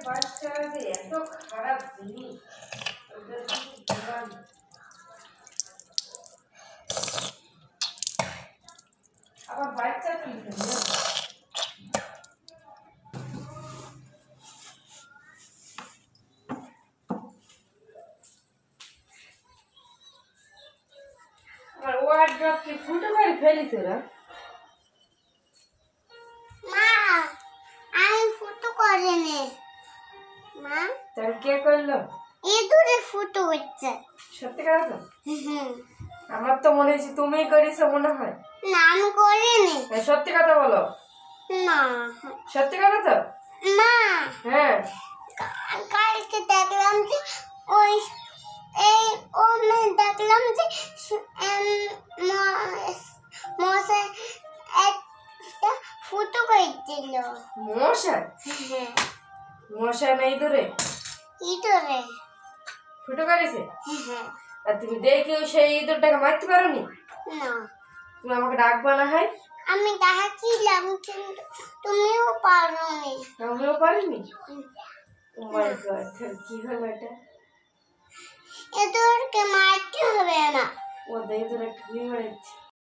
বাচ্চারা যে এত খারাপ জিনিস, ওদের কিছু বলার নেই। আবার বাচ্চা তুলছে না। আমার ওয়ার্ড্রপ কি ফুটো করে ফেলিস ওরা? মা আমি ফুটো করিনি। মা তাহলে কে করলো? ইঁদুরে ফুটো হচ্ছে। সত্যি কথা তো? হুম। আমার তো মনে হচ্ছে তুমিই করিস মনে হয়। না আমি করিনি। সত্যি কথা বলো। না সত্যি কথা তো? মা হ্যাঁ। কালকে দেখলাম যে ওই এই ও দেখলাম যে মশা একটা ফুটো করেছিল। মশা? হ্যাঁ মশা নেই দূরে ইঁদুরে। ফুটো করেছে? হ্যাঁ। আর তুমি দেখে সেই ইঁদুরটাকে মারতে পারোনি? না তুমি আমাকে ডাকবা না হয়? আমি ডাকছিলাম কিন্তু তুমিও পারোনি। আমিও পারিনি। ও মাই গড, কি হলো এটা? ইঁদুরকে মারতে হবে না। ও দেখে তোর একটা ঘুরে মারছে।